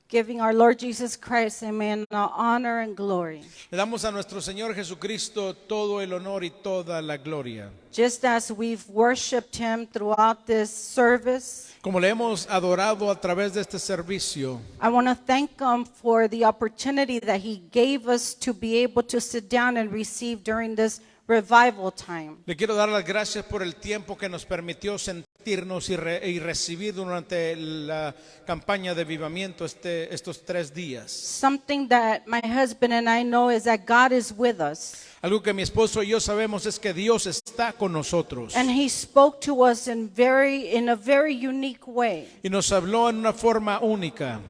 giving our Lord Jesus Christ, amen, honor and glory. Le damos a nuestro Señor Jesucristo todo el honor y toda la gloria. Just as we've worshiped Him throughout this service, Como le hemos adorado a través de este servicio, I want to thank Him for the opportunity that He gave us to be able to sit down and receive during this revival time. le quiero dar las gracias por el tiempo que nos permitió sentirnos y recibir durante la campaña de avivamiento estos 3 días. Something that my husband and I know is that God is with us. Algo que mi esposo y yo sabemos es que Dios está con nosotros. And He spoke to us in a very unique way. Y nos habló en una forma única.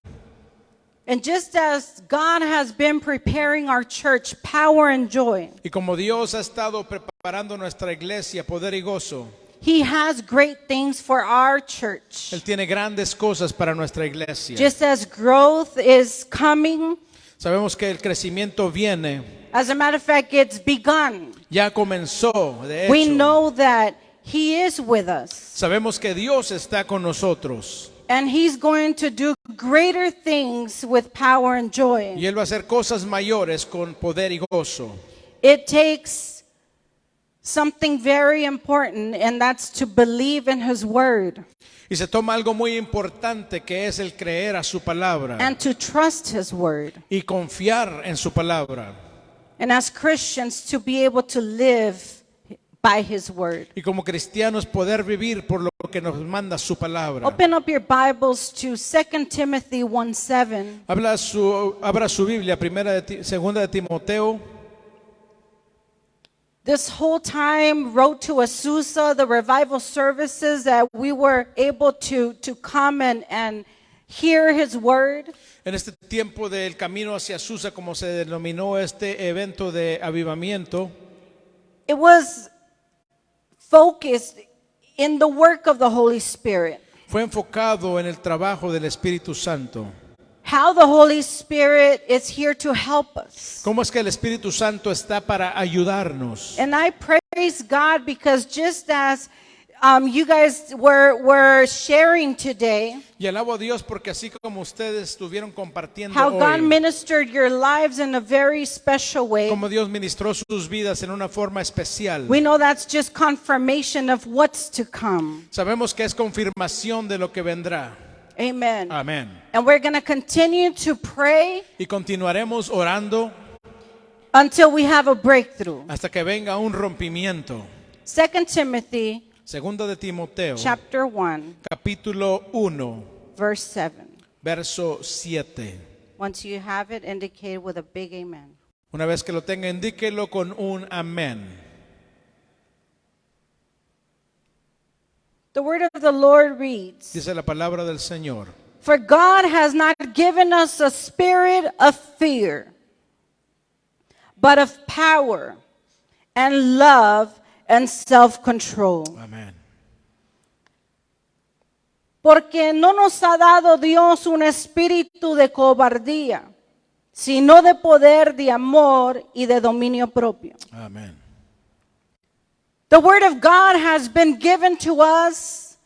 And just as God has been preparing our church, Power and Joy, Y como Dios ha estado preparando nuestra iglesia, Poder y Gozo, He has great things for our church. Él tiene grandes cosas para nuestra iglesia. Just as growth is coming, Sabemos que el crecimiento viene, as a matter of fact, it's begun. ya comenzó, de We hecho. know that He is with us. Sabemos que Dios está con nosotros. And He's going to do greater things with Power and Joy. Y Él va a hacer cosas mayores con poder y gozo. It takes something very important, and that's to believe in His word Y se toma algo muy importante que es el creer a su palabra and to trust His word. y confiar en su palabra. And as Christians, to be able to live by His word. Y como cristianos poder vivir por lo que nos manda su palabra. Open up your Bibles to 2 Timothy 1:7. Abra su Biblia, segunda de Timoteo. This whole time, Road to Azusa, the revival services, that we were able to come and hear His word. En este tiempo del camino hacia Susa, como se denominó este evento de avivamiento, It was focused in the work of the Holy Spirit. fue enfocado en el trabajo del Espíritu Santo. How the Holy Spirit is here to help us. ¿Cómo es que el Espíritu Santo está para ayudarnos? And I praise God because just as you guys were sharing today, Y alabo a Dios porque así como ustedes estuvieron compartiendo how God hoy, ministered your lives in a very special way, como Dios ministró sus vidas en una forma especial. we know that's just confirmation of what's to come. Sabemos que es confirmación de lo que vendrá. Amen. Amén. And we're going to continue to pray Y continuaremos orando until we have a breakthrough. hasta que venga un rompimiento. 2 Timothy Segunda de Timoteo, chapter 1, capítulo 1, verse 7. verso 7. Once you have it, indicate with a big amen. Una vez que lo tenga, indíquelo con un amén. The word of the Lord reads, Dice la palabra del Señor. For God has not given us a spirit of fear, but of power and love and self-control. Amén. Porque no nos ha dado Dios un espíritu de cobardía, sino de poder, de amor y de dominio propio. Amén. The word of God has been given to us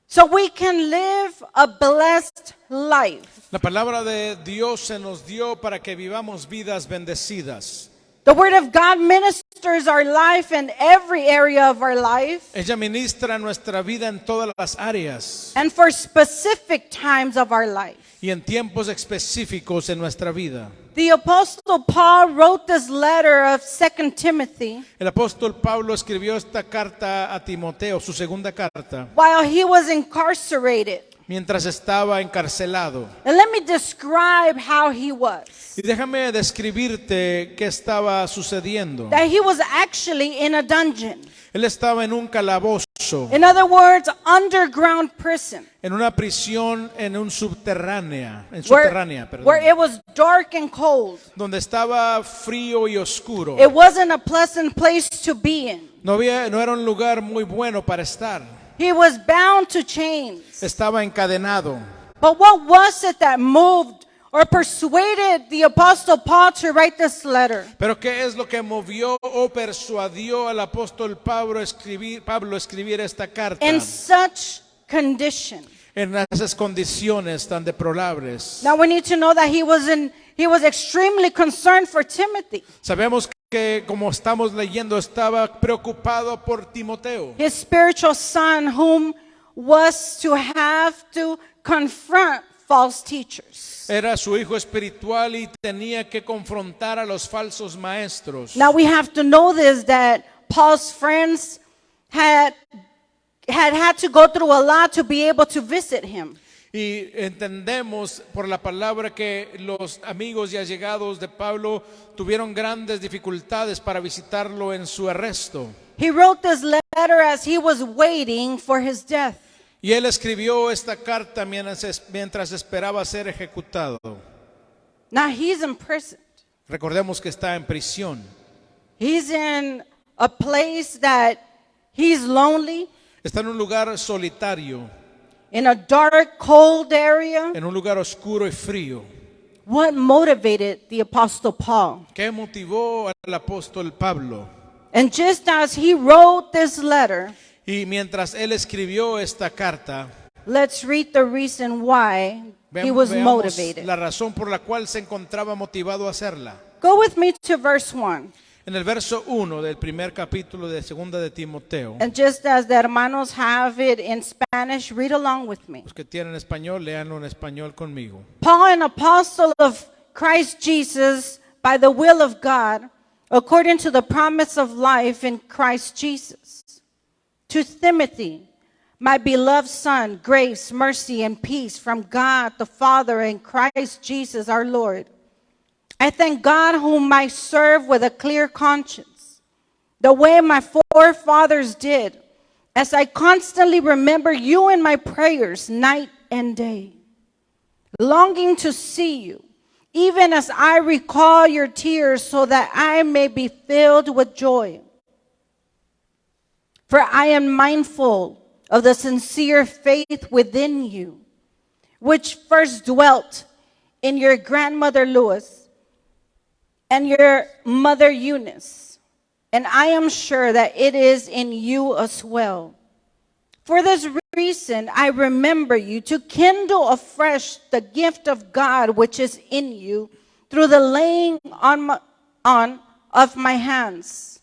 so we can live a blessed life. La palabra de Dios se nos dio para que vivamos vidas bendecidas. The word of God ministers our life in every area of our life Ella ministra nuestra vida en todas las áreas and for specific times of our life. y en tiempos específicos en nuestra vida. The Apostle Paul wrote this letter of 2 Timothy El apóstol Pablo escribió esta carta a Timoteo, su segunda carta, while he was incarcerated. mientras estaba encarcelado. And let me describe how he was. Y déjame describirte qué estaba sucediendo. That he was actually in a dungeon. Él estaba en un calabozo, In other words, underground prison. en una prisión subterránea, Where it was dark and cold. donde estaba frío y oscuro. It wasn't a pleasant place to be in. No era un lugar muy bueno para estar. He was bound to chains. Estaba encadenado. But what was it that moved or persuaded the Apostle Paul to write this letter? Pero ¿qué es lo que movió o persuadió al apóstol Pablo a escribir esta carta? In such condition. en esas condiciones tan deplorables. Now we need to know that he was extremely concerned for Timothy, Sabemos que, como estamos leyendo, estaba preocupado por Timoteo, his spiritual son, whom was to have to confront false teachers. era su hijo espiritual y tenía que confrontar a los falsos maestros. Now we have to know this, that Paul's friends had to go through a lot to be able to visit him. Y entendemos por la palabra que los amigos y allegados de Pablo tuvieron grandes dificultades para visitarlo en su arresto. He wrote this letter as he was waiting for his death. Y él escribió esta carta mientras esperaba ser ejecutado. Now he's in prison. Recordemos que está en prisión. He's in a place that he's lonely, Está en un lugar solitario, in a dark, cold area. en un lugar oscuro y frío. What motivated the Apostle Paul? ¿Qué motivó al apóstol Pablo? And just as he wrote this letter, Y mientras él escribió esta carta, let's read the reason why he was veamos motivated. la razón por la cual se encontraba motivado a hacerla. Go with me to verse 1. En el verso 1 del primer capítulo de Segunda de Timoteo, And just as the hermanos have it in Spanish, read along with me. los que tienen español, léanlo en español conmigo. Paul, an apostle of Christ Jesus, by the will of God, according to the promise of life in Christ Jesus. To Timothy, my beloved son, grace, mercy, and peace from God the Father and Christ Jesus our Lord. I thank God whom I serve with a clear conscience, the way my forefathers did, as I constantly remember you in my prayers night and day, longing to see you, even as I recall your tears, so that I may be filled with joy. For I am mindful of the sincere faith within you, which first dwelt in your grandmother Lois and your mother Eunice, and I am sure that it is in you as well. For this reason, I remember you to kindle afresh the gift of God which is in you through the laying on of my hands.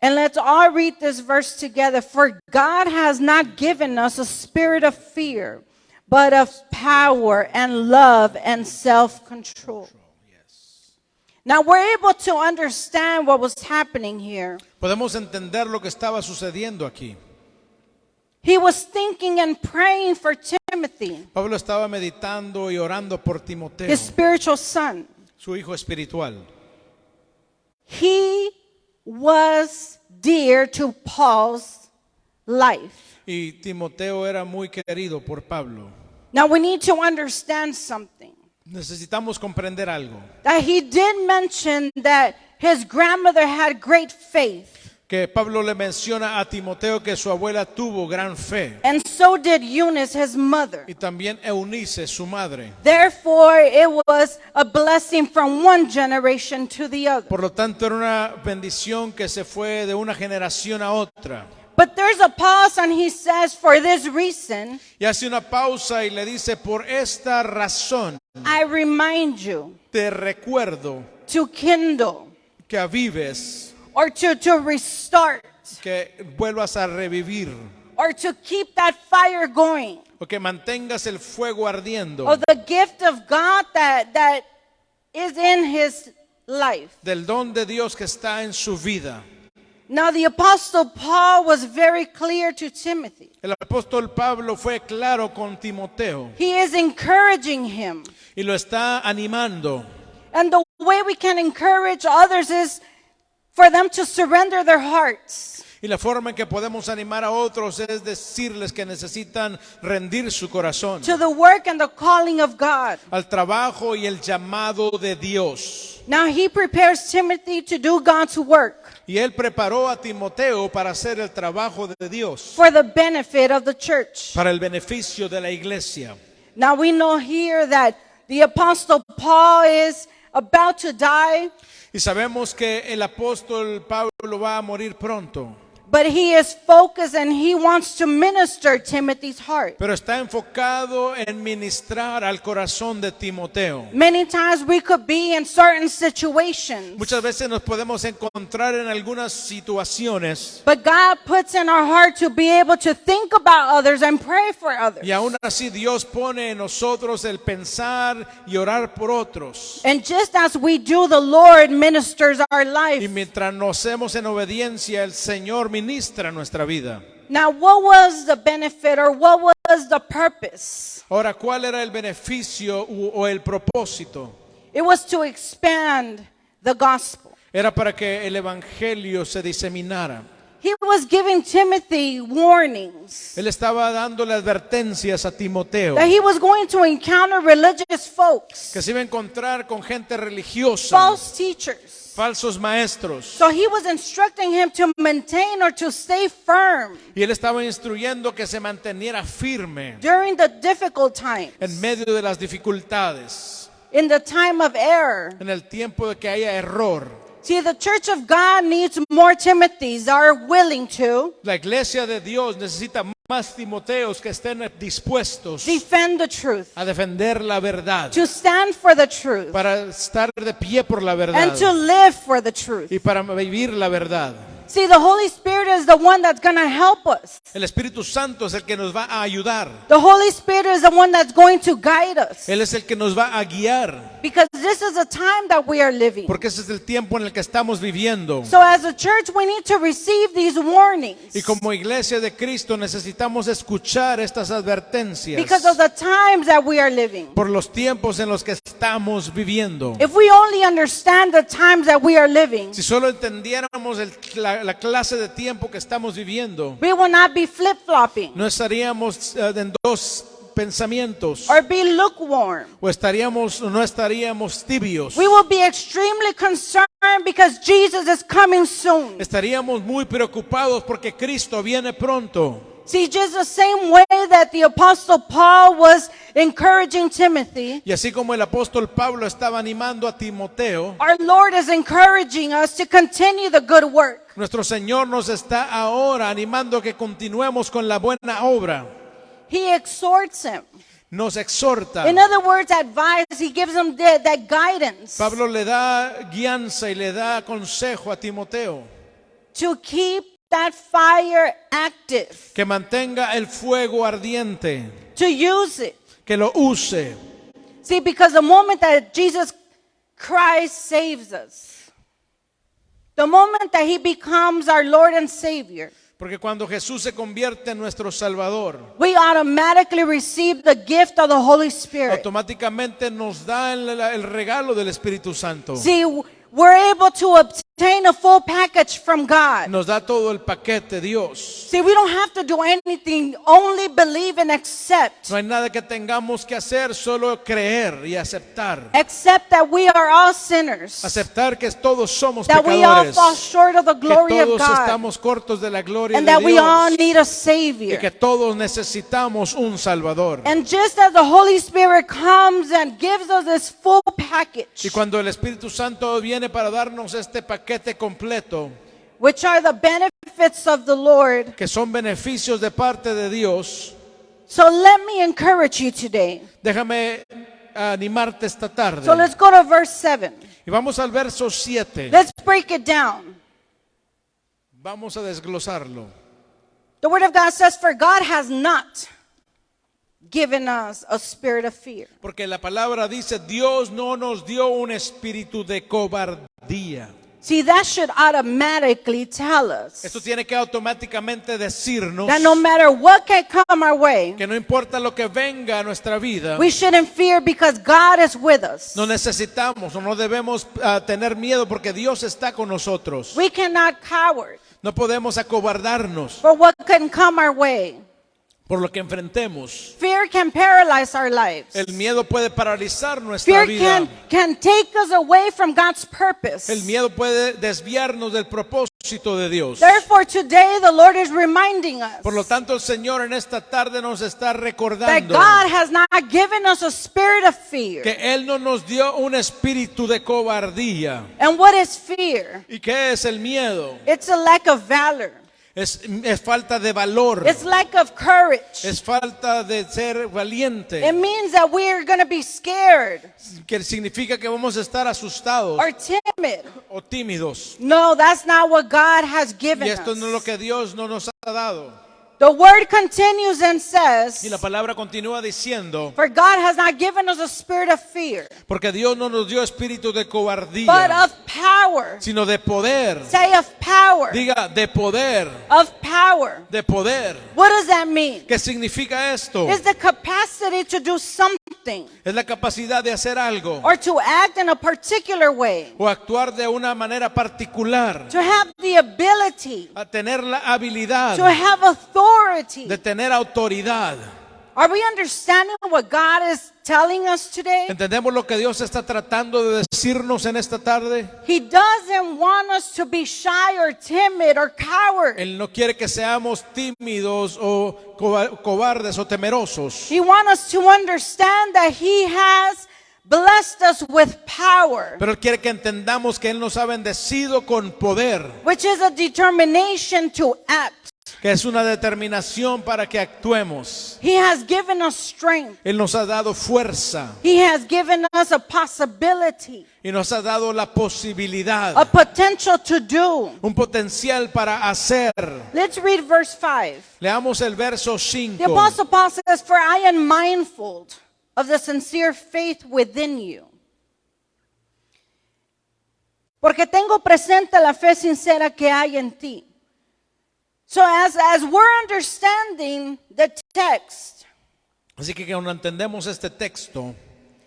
And let's all read this verse together. For God has not given us a spirit of fear, but of power and love and self-control. Now we're able to understand what was happening here. Podemos entender lo que estaba sucediendo aquí. He was thinking and praying for Timothy, Pablo estaba meditando y orando por Timoteo, his spiritual son. su hijo espiritual. He was dear to Paul's life. Y Timoteo era muy querido por Pablo. Now we need to understand something. Necesitamos comprender algo. That he did mention that his grandmother had great faith. Que Pablo le menciona a Timoteo que su abuela tuvo gran fe. And so did Eunice, his mother. Y también Eunice, su madre. Therefore, it was a blessing from one generation to the other. Por lo tanto, era una bendición que se fue de una generación a otra. But there's a pause and he says, for this reason, Y hace una pausa y le dice, por esta razón, I remind you te recuerdo to kindle que avives, or to restart que vuelvas a revivir, or to keep that fire going o que mantengas el fuego ardiendo of the gift of God that is in his life. del don de Dios que está en su vida. Now the apostle Paul was very clear to Timothy. El apóstol Pablo fue claro con Timoteo He is encouraging him. y lo está animando. And the way we can encourage others is for them to surrender their hearts. Y la forma en que podemos animar a otros es decirles que necesitan rendir su corazón To the work and the calling of God. al trabajo y el llamado de Dios. Now he prepares Timothy to do God's work Y él preparó a Timoteo para hacer el trabajo de Dios, for the benefit of the church. para el beneficio de la iglesia. Now we know here that the apostle Paul is about to die, Y sabemos que el apóstol Pablo va a morir pronto. But he is focused and he wants to minister Timothy's heart. pero está enfocado en ministrar al corazón de Timoteo. Many times we could be in certain situations, Muchas veces nos podemos encontrar en algunas situaciones but God puts in our heart to be able to think about others and pray for others. y aún así Dios pone en nosotros el pensar y orar por otros. And just as we do, the Lord ministers our Y life. mientras nos hacemos en obediencia, el Señor ministra nuestra vida. Now, what was the benefit or what was the purpose? Ahora, ¿cuál era el beneficio o el propósito? It was to expand the gospel. Era para que el evangelio se diseminara. He was giving Timothy warnings Él estaba dándole advertencias a Timoteo that he was going to encounter religious folks, que se iba a encontrar con gente religiosa, false teachers. falsos maestros. So he was instructing him to maintain or to stay firm Y él estaba instruyendo que se manteniera firme during the difficult times, en medio de las dificultades, in the time of error. en el tiempo de que haya error. See, the church of God needs more Timothys that are willing to La iglesia de Dios necesita más Timoteos que estén dispuestos defend the truth, a defender la verdad, to stand for the truth, para estar de pie por la verdad and to live for the truth. y para vivir la verdad. See, the Holy Spirit is the one that's going to help us. El Espíritu Santo es el que nos va a ayudar. The Holy Spirit is the one that's going to guide us. Él es el que nos va a guiar, Because this is the time that we are living. porque ese es el tiempo en el que estamos viviendo. So as a church, we need to receive these warnings Y como iglesia de Cristo necesitamos escuchar estas advertencias because of the times that we are living. por los tiempos en los que estamos viviendo. If we only understand the times that we are living, Si solo entendiéramos la clase de tiempo que estamos viviendo, we will not be flip-flopping no estaríamos en dos pensamientos, or be lukewarm. o no estaríamos tibios. We will be extremely concerned because Jesus is coming soon. Estaríamos muy preocupados porque Cristo viene pronto. See, just the same way that the Apostle Paul was encouraging Timothy, Y así como el apóstol Pablo estaba animando a Timoteo, our Lord is encouraging us to continue the good work. nuestro Señor nos está ahora animando que continuemos con la buena obra. He exhorts him. Nos exhorta. In other words, advice. He gives him that guidance Pablo le da guianza y le da consejo a Timoteo to keep that fire active, que mantenga el fuego ardiente, to use it. que lo use. See, because the moment that Jesus Christ saves us, the moment that he becomes our Lord and Savior, Porque cuando Jesús se convierte en nuestro Salvador, we automatically receive the gift of the Holy Spirit. automáticamente nos da el regalo del Espíritu Santo. See, we're able to obtain a full package from God. Nos da todo el paquete Dios. See, we don't have to do anything, only believe and accept. No hay nada que tengamos que hacer, solo creer y aceptar. Accept that we are all sinners, Aceptar que todos somos that we all pecadores, fall short of the que glory of todos God, estamos cortos de la gloria and de that we all Dios need a y Savior. que todos necesitamos un Salvador. And just as the Holy Spirit comes and gives us this full package, Y cuando el Espíritu Santo viene para darnos este paquete completo, which are the benefits of the Lord, que son beneficios de parte de Dios, so let me encourage you today. déjame animarte esta tarde. So let's go to verse 7. Y vamos al verso 7. Let's break it down. Vamos a desglosarlo. The Word of God says, "For God has not given us a spirit of fear, Porque la palabra dice, Dios no nos dio un espíritu de cobardía. See, that should automatically tell us Esto tiene que automáticamente decirnos that no matter what can come our way, que no importa lo que venga a nuestra vida, we shouldn't fear because God is with us. no necesitamos o no debemos tener miedo porque Dios está con nosotros. We cannot cower No podemos acobardarnos for what can come our way. por lo que enfrentemos. Fear can paralyze our lives. El miedo puede paralizar nuestra Fear vida. can take us away from God's purpose. El miedo puede desviarnos del propósito de Dios. Therefore, today the Lord is reminding us Por lo tanto, el Señor en esta tarde nos está that recordando God has not given us a spirit of fear. que Él no nos dio un espíritu de cobardía. And what is fear? ¿Y qué es el miedo? It's a lack of valor. Es falta de valor. It's lack of courage. Es falta de ser valiente. It means that we're going to be scared Que significa que vamos a estar asustados or timid. o tímidos. No, that's not what God has given Y esto no es lo us. que Dios no nos ha dado. The word continues and says, Y la palabra continúa diciendo, for God has not given us a spirit of fear, porque Dios no nos dio espíritu de but cobardía, of power. sino de poder. Say of power. Diga, de poder, Of power. de poder. What does that mean? ¿Qué significa esto? It's the capacity to do something Es la capacidad de hacer algo or to act in a particular way, o actuar de una manera particular, to have the ability, a tener la habilidad to have authority. de tener autoridad. Are we understanding what God is telling us today? ¿Entendemos lo que Dios está tratando de decirnos en esta tarde? He doesn't want us to be shy or timid or coward. Él no quiere que seamos tímidos o cobardes o temerosos. He wants us to understand that He has blessed us with power, Pero Él quiere que entendamos que Él nos ha bendecido con poder, which is a determination to act. que es una determinación para que actuemos. He has given us strength. Él nos ha dado fuerza He has given us a possibility, y nos ha dado la posibilidad, a potential to do. un potencial para hacer. Let's read verse 5. Leamos el verso The 5. Apostle Paul says, for I am mindful of the sincere faith within you. Porque tengo presente la fe sincera que hay en ti. So as we're understanding the text, Así que cuando entendemos este texto,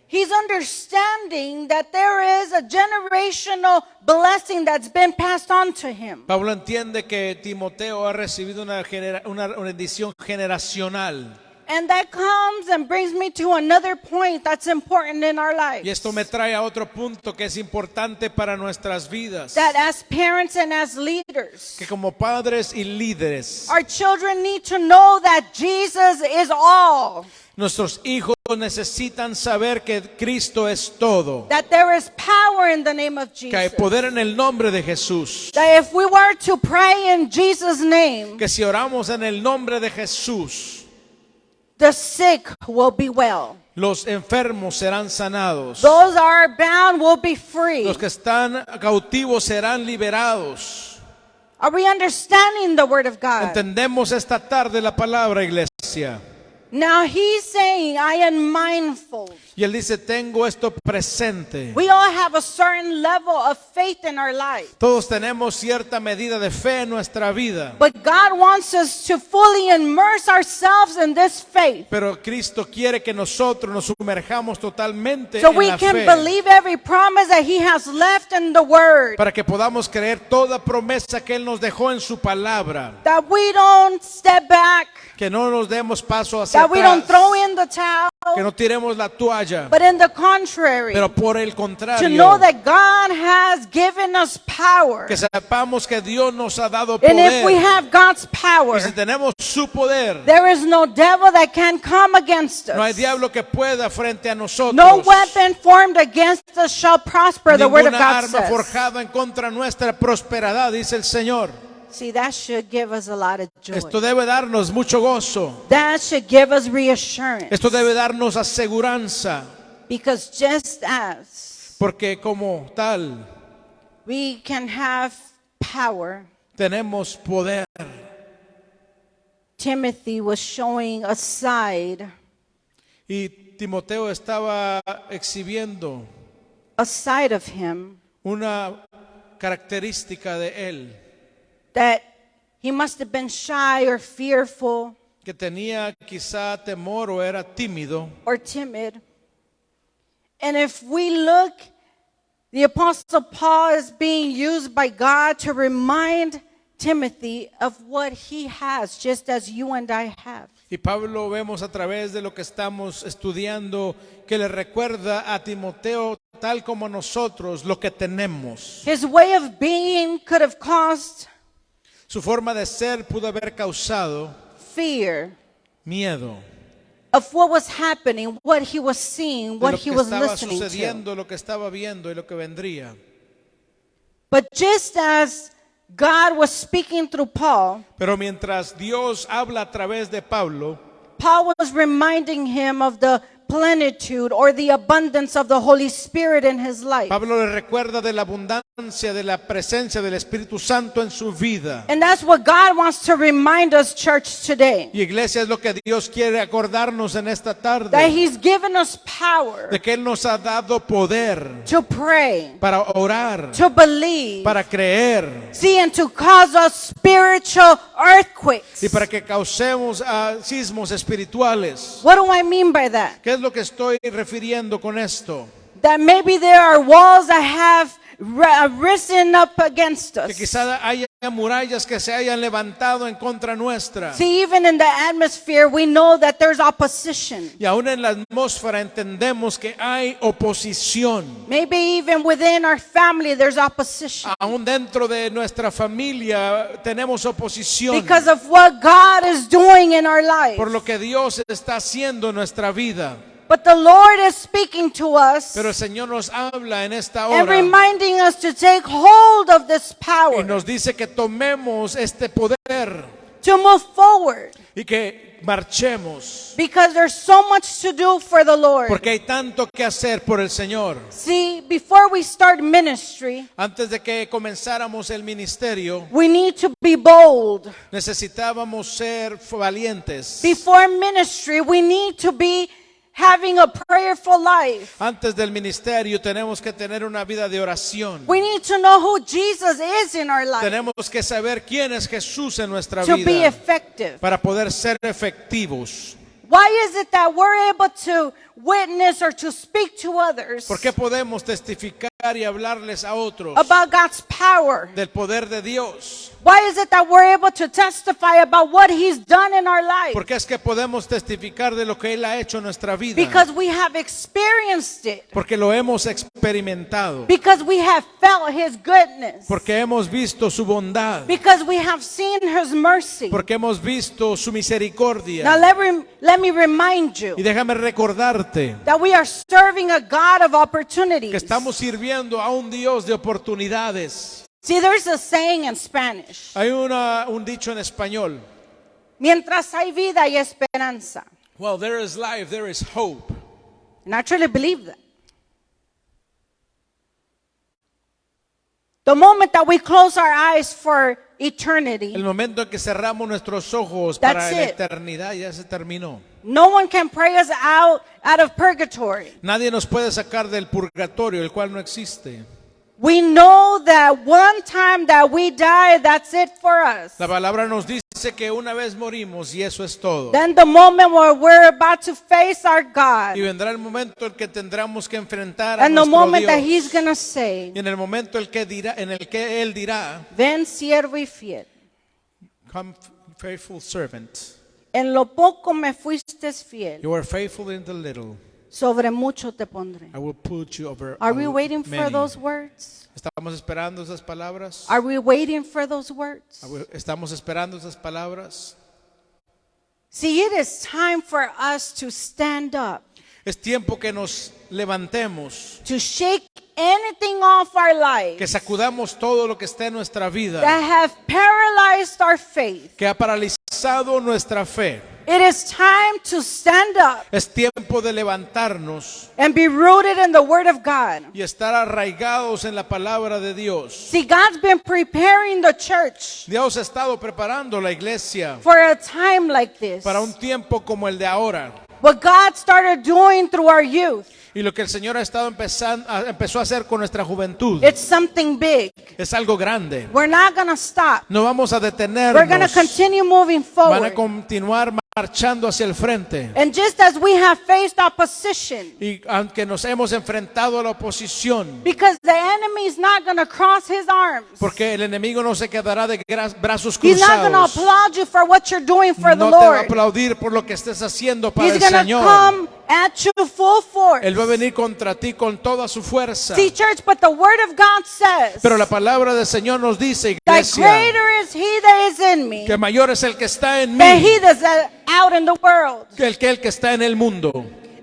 he's understanding that there is a generational blessing that's been passed on to him. Pablo entiende que Timoteo ha recibido una bendición generacional. And that comes and brings me to another point that's important in our lives. Y esto me trae a otro punto que es importante para nuestras vidas. That as parents and as leaders, Que como padres y líderes, our children need to know that Jesus is all. nuestros hijos necesitan saber que Cristo es todo. That there is power in the name of Que hay Jesus. poder en el nombre de Jesús. That if we were to pray in Jesus' name, Que si oramos en el nombre de Jesús, the sick will be well. los enfermos serán sanados. Those that are bound will be free. Los que están cautivos serán liberados. Are we understanding the word of God? Entendemos esta tarde la palabra, iglesia. Now he's saying, I am mindful. Y él dice, tengo esto presente. We all have a certain level of faith in our life. Todos tenemos cierta medida de fe en nuestra vida. But God wants us to fully immerse ourselves in this faith, Pero Cristo quiere que nosotros nos sumerjamos totalmente so en we la can fe. believe every promise that He has left in the Word. Para que podamos creer toda promesa que Él nos dejó en su palabra. That we don't step back, Que no nos demos paso hacia that we don't atrás. throw in the towel, Que no tiremos la toalla. but in the contrary, Pero por el to contrario, know that God has given us power. que sepamos que Dios nos ha dado And if we poder. have God's power, Y si tenemos su poder, there is no devil that can come against no hay us. diablo que pueda frente a nosotros. No weapon formed against us shall prosper, the word of Ninguna God arma says. forjada en contra nuestra prosperará, dice el Señor. See, that should give us a lot of joy. Esto debe darnos mucho gozo. That should give us reassurance. Esto debe darnos aseguranza. Because just as Porque como tal, we can have power, tenemos poder. Timothy was showing a side Y Timoteo estaba exhibiendo of him una característica de él, that he must have been shy or fearful que tenía quizá temor o era tímido. or timid. And if we look, the Apostle Paul is being used by God to remind Timothy of what he has, just as you and I have. Y Pablo vemos a través de lo que estamos estudiando que le recuerda a Timoteo tal como nosotros lo que tenemos. His way of being could have caused Su forma de ser pudo haber causado fear miedo of what was happening, what he was seeing, de what lo he que was estaba listening to. sucediendo, lo que estaba viendo y lo que vendría. But just as God was speaking through Paul, Pero mientras Dios habla a través de Pablo, Paul was reminding him of the plenitude or the abundance of the Holy Spirit in his life. Pablo le recuerda de la abundancia de la presencia del Espíritu Santo en su vida. And that's what God wants to remind us, church, today. Y iglesia, es lo que Dios quiere acordarnos en esta That tarde, He's given us power de que Él nos ha dado poder to pray, para orar, to believe, para creer see, and to cause us spiritual earthquakes. y para que causemos sismos espirituales. What do I mean by that? ¿Qué es lo que estoy refiriendo con esto? That maybe there are walls that have risen up against Que us. quizá haya murallas que se hayan levantado en contra nuestra. See, even in the atmosphere, we know that there's opposition. Y aún en la atmósfera entendemos que hay oposición. Maybe even within our family, there's opposition. Aún dentro de nuestra familia tenemos oposición Because of what God is doing in our life. por lo que Dios está haciendo en nuestra vida. But the Lord is speaking to us Pero el Señor nos habla en esta and hora reminding us to take hold of this y power, nos dice que tomemos este poder to move forward. y que marchemos, Because there's so much to do for the Lord. porque hay tanto que hacer por el Señor. See, before we start ministry, Antes de que comenzáramos el ministerio, we need to be bold. necesitábamos ser valientes. Before ministry, we need to be having a prayerful life. Antes del ministerio tenemos que tener una vida de oración. We need to know who Jesus is in our life Tenemos que saber quién es Jesús en nuestra to be vida effective. para poder ser efectivos. Why is it that we're able to witness or to speak to others ¿Por qué podemos testificar y hablarles a otros about God's power? del poder de Dios? Why is it that we're able to testify about what He's done in our life? ¿Por qué es que podemos testificar de lo que Él ha hecho en nuestra vida? Because we have experienced it. Porque lo hemos experimentado. Because we have felt His goodness. Porque hemos visto su bondad. Because we have seen His mercy. Porque hemos visto su misericordia. Now let me remind you Y déjame recordarte that we are serving a God of opportunities. que estamos sirviendo a un Dios de oportunidades. See, there's a saying in Spanish. Hay un dicho en español. Mientras hay vida hay esperanza. Well, there is life, there is hope. And I truly believe that. The moment that we close our eyes for eternity, El momento en que cerramos nuestros ojos That's para la it. eternidad ya se terminó. no one can pray us out of purgatory. Nadie nos puede sacar del purgatorio, el cual no existe. We know that one time that we die, that's it for us. La palabra nos dice que una vez morimos y eso es todo. Then the moment where we're about to face our God, Y vendrá el momento en que tendremos que enfrentar a and the nuestro moment that Dios. He's going to say, Y en el momento en el que Él dirá, ven siervo y fiel, come faithful servant, en lo poco me fuiste fiel, you are faithful in the little, sobre mucho te pondré. I will put you over Are we waiting for many. those words? ¿Estamos esperando esas palabras? Are we waiting for those words? ¿Estamos esperando esas palabras? See, it is time for us to stand up, Es tiempo que nos levantemos, to shake anything off our life que sacudamos todo lo que está en nuestra vida, that have paralyzed our faith. que ha paralizado nuestra fe. It is time to stand up Es tiempo de levantarnos and be rooted in the Word of God. y estar arraigados en la palabra de Dios. See, God's been preparing the church Dios ha estado preparando la iglesia for a time like this. para un tiempo como el de ahora. What God started doing through our youth, Y lo que el Señor ha estado empezó a hacer con nuestra juventud it's something big. es algo grande. We're not going to stop. No vamos a We're going to detenernos. continue moving Van a forward. continuar marchando hacia el frente. And just as we have faced opposition, Y aunque nos hemos enfrentado a la oposición, because the enemy is not going to cross his arms. porque el enemigo no se quedará de brazos He's not going to cruzados. applaud you for what you're doing for the No te va a Lord. aplaudir por lo que estés haciendo para He's el going to Señor. come at you full force. Él va a venir contra ti con toda su fuerza. See, church, but the Word of God says Pero la palabra del Señor nos dice, that iglesia, greater is He that is in me que mayor es el que está en than mí He that's out in the world. que el que está en el mundo.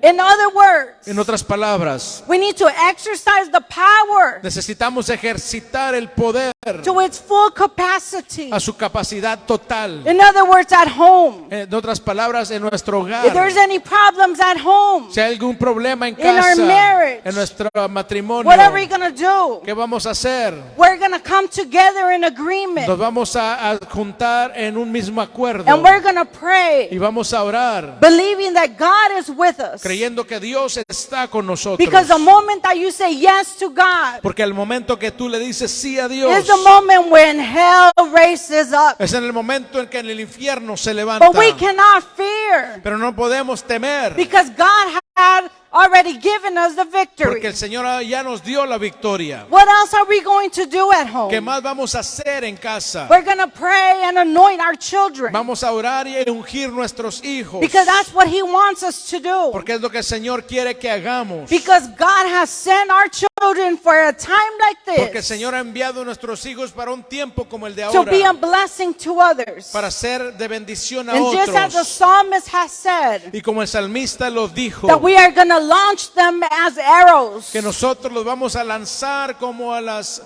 In other words, En otras palabras, we need to exercise the power necesitamos ejercitar el poder to its full capacity. a su capacidad total. In other words, at home. En otras palabras, en nuestro If there's hogar. any problems at home, Si hay algún problema en in our casa, marriage, en nuestro matrimonio, what are we going to do? ¿qué vamos a hacer? We're going to come together in agreement. Nos vamos a juntar en un mismo acuerdo And we're going to y pray, vamos a orar believing that God is with us. creyendo que Dios está con nosotros. Because the moment that you say yes to God Porque el momento que tú le dices sí a Dios is the moment when hell races up. es en el momento en que en el infierno se levanta. But we cannot fear Pero no podemos temer because God had already given us the victory. porque el Señor ya nos dio la victoria. What else are we going to do at home? ¿Qué más vamos a hacer en casa? We're going to pray and anoint our children Vamos a orar y ungir nuestros hijos. because that's what He wants us to do. Porque es lo que el Señor quiere que hagamos. Because God has sent our children for a time like Porque el this Señor ha enviado a nuestros hijos para un tiempo como el de to be a ahora, blessing to others. para ser de bendición a And just as the otros. psalmist has said, Y como el salmista lo dijo, that we are going to launch them as arrows. que nosotros los vamos a lanzar como a las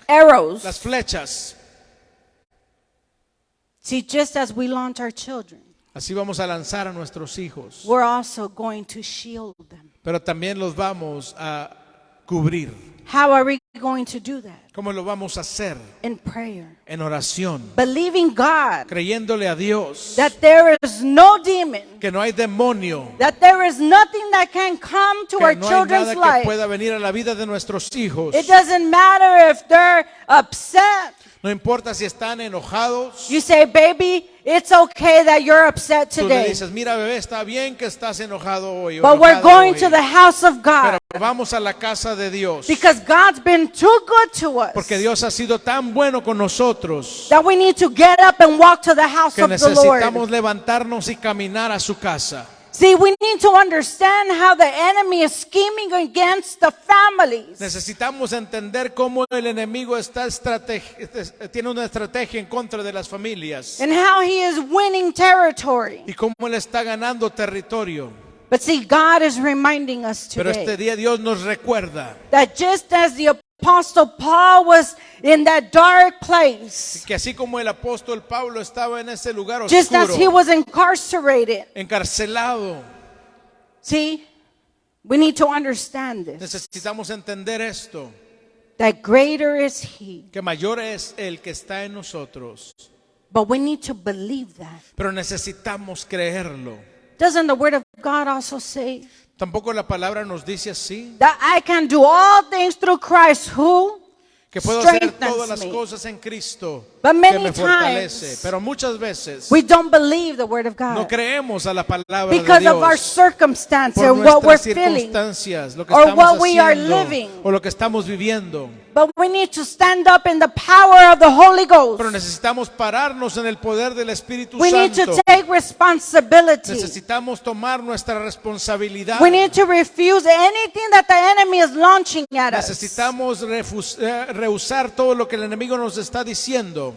Arrows. flechas. See, just as we launch our children, Así vamos a lanzar a nuestros hijos. we're also going to shield them. Pero también los vamos a cubrir. How are we going to do that? ¿Cómo lo vamos a hacer? In prayer. En oración, Believing God creyéndole a Dios that there is no demon, que no hay demonio, that there is nothing that can come to our que no hay children's nada que life. pueda venir a la vida de nuestros hijos. It doesn't matter if they're upset. No importa si están enojados. You say, baby, it's okay that you're upset Tú le today. dices, mira bebé, está bien que estás enojado hoy. o But we're enojada going hoy, to the house of God pero vamos a la casa de Dios. because God's been too good to us Porque Dios ha sido tan bueno con nosotros that we need to get up and walk to the house que of the Lord. necesitamos levantarnos y caminar a su casa. See, we need to understand how the enemy is scheming against the families. Necesitamos entender cómo el enemigo tiene una estrategia en contra de las familias And how he is winning territory. y cómo él está ganando territorio. But see, God is reminding us Pero este today día Dios nos recuerda that just as the Apostle Paul was in that dark place, que así como el apóstol Pablo estaba en ese lugar just as he oscuro, was incarcerated, encarcelado, see, we need to understand this, necesitamos entender esto, that greater is he. que mayor es el que está en nosotros, But we need to believe that. pero necesitamos creerlo. Doesn't the word of God also say Tampoco la palabra nos dice así, that I can do all things through Christ who que puedo hacer strengthens todas las me? cosas en Cristo But que many me fortalece. times Pero muchas veces we don't believe the word of no God creemos a la palabra de because of our Dios circumstance por or what we're nuestras feeling. circunstancias, lo que or estamos what we are haciendo living. o lo que estamos viviendo. But we need to stand up in the power of the Holy Ghost. Pero necesitamos pararnos en el poder del Espíritu We need to Santo. take responsibility. Necesitamos tomar nuestra responsabilidad. We need to refuse anything that the enemy is launching at us. Necesitamos rehusar todo lo que el enemigo nos está diciendo.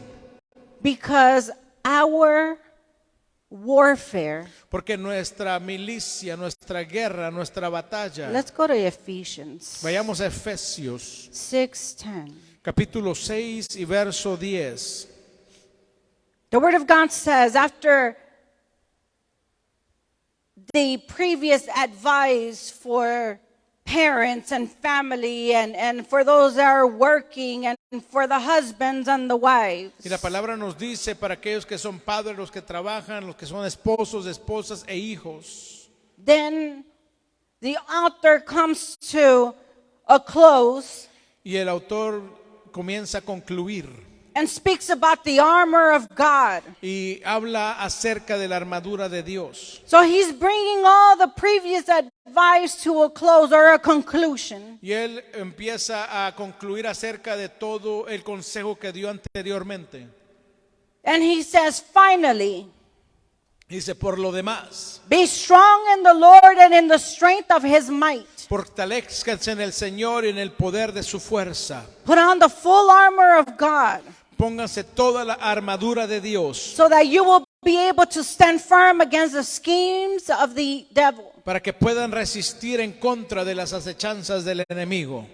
Because our warfare. Porque nuestra milicia, nuestra guerra, nuestra batalla. Let's go to Ephesians Vayamos a Efesios, 6:10. capítulo 6 y verso 10. The Word of God says, after the previous advice for parents and family and for those that are working and for the husbands and the wives. Y la palabra nos dice para aquellos que son padres, los que trabajan, los que son esposos, esposas e hijos. Then the author comes to a close Y el autor comienza a concluir and speaks about the armor of God. y habla acerca de la armadura de Dios. So he's bringing all the previous advice to a close or a conclusion. Y él empieza a concluir acerca de todo el consejo que dio anteriormente. And he says, finally, Dice, por lo demás, be strong in the Lord and in the strength of his might. fortalezcanse en el Señor y en el poder de su fuerza. Put on the full armor of God Pónganse toda la armadura de Dios so that you will be able to stand firm against the schemes of the devil. para que puedan resistir en contra de las acechanzas del enemigo.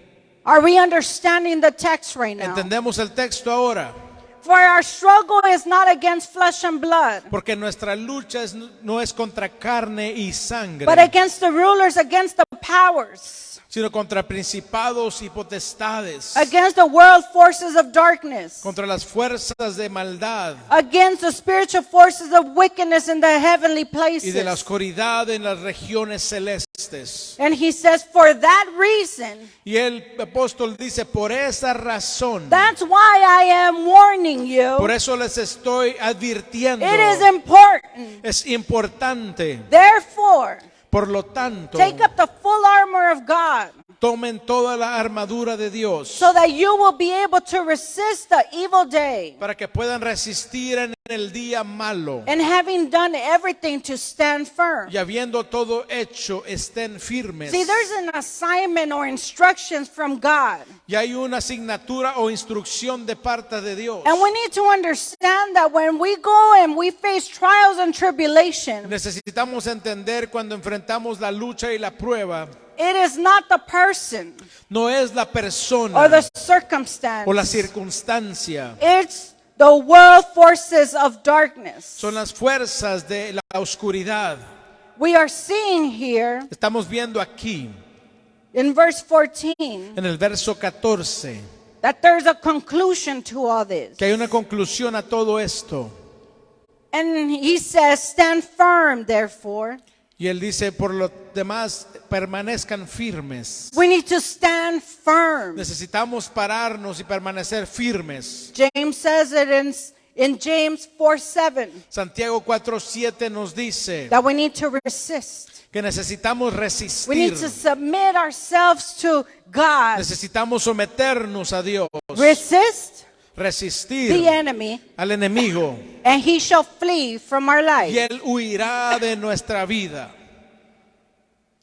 Are we understanding the text right now? ¿Entendemos el texto ahora? For our struggle is not against flesh and blood, Porque nuestra lucha no es contra carne y sangre, but against the rulers, against the powers, sino contra principados y potestades, against the world forces of darkness, contra las fuerzas de maldad against the spiritual forces of wickedness in the heavenly y de la places. oscuridad en las regiones celestes. And he says, for that reason, Y el apóstol dice, por esa razón, that's why I am warning you. por eso les estoy advirtiendo, It is important. es importante. Therefore, Por lo tanto, take up the full armor of God, tomen toda la armadura de Dios so that you will be able to resist the evil day. para que puedan resistir en el día malo. And having done everything to stand firm. Y habiendo todo hecho, estén firmes. See, there's an assignment or instructions from God. Y hay una asignatura o instrucción de parte de Dios. And we need to understand that when we go and we face trials and tribulation, Necesitamos entender cuando enfrentamos la lucha y la prueba, it is not the person no es la persona or the circumstance. o la circunstancia, It's the world forces of darkness. son las fuerzas de la oscuridad. We are seeing here Estamos viendo aquí, in verse 14, en el verso 14, that there's a conclusion to all this. que hay una conclusión a todo esto. And he says, stand firm, therefore. Y él dice, por lo demás, permanezcan firmes. We need to stand firm. Necesitamos pararnos y permanecer firmes. James says it in James 4:7 Santiago 4:7 nos dice that we need to resist. que necesitamos We resistir, need to submit ourselves to God. necesitamos someternos a Dios, Resist the resistir enemy, al enemigo and he shall flee from our y life. él huirá de nuestra vida.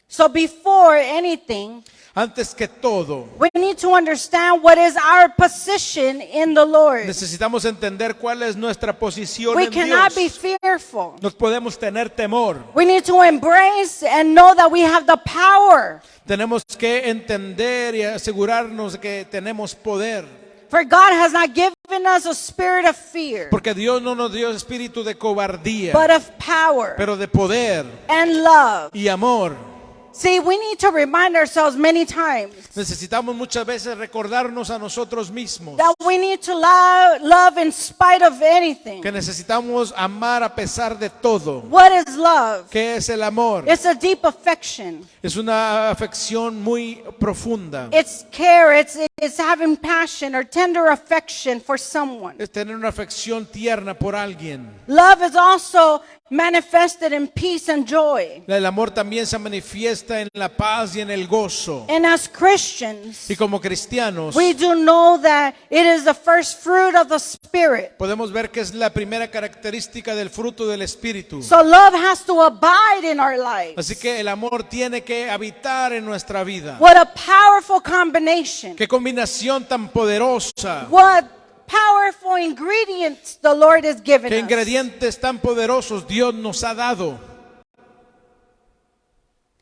So before anything, Antes que todo, we need to understand what is our position in the Lord. necesitamos entender cuál es nuestra posición We en cannot be Dios. fearful. Nos podemos tener temor. We need to embrace and know that we have the power. Tenemos que entender y asegurarnos de que tenemos poder. For God has not given us a spirit of fear, Porque Dios no nos dio espíritu de cobardía, but of power pero de poder and love. y amor. See, we need to remind ourselves many times Necesitamos muchas veces recordarnos a nosotros mismos that we need to love in spite of anything. que necesitamos amar a pesar de todo. What is love? ¿Qué es el amor? It's a deep affection. Es una afección muy profunda. It's care. It's having passion or tender affection for someone. Es tener una afección tierna por alguien. Love is also manifested in peace and joy. El amor también se manifiesta en la paz y en el gozo. And as Christians, Y como cristianos we do know that it is the first fruit of the Spirit. podemos ver que es la primera característica del fruto del Espíritu. So love has to abide in our lives. Así que el amor tiene que habitar en nuestra vida. What a powerful combination. Qué combinación tan poderosa. What powerful ingredients the Lord has given Qué us. ingredientes tan poderosos Dios nos ha dado.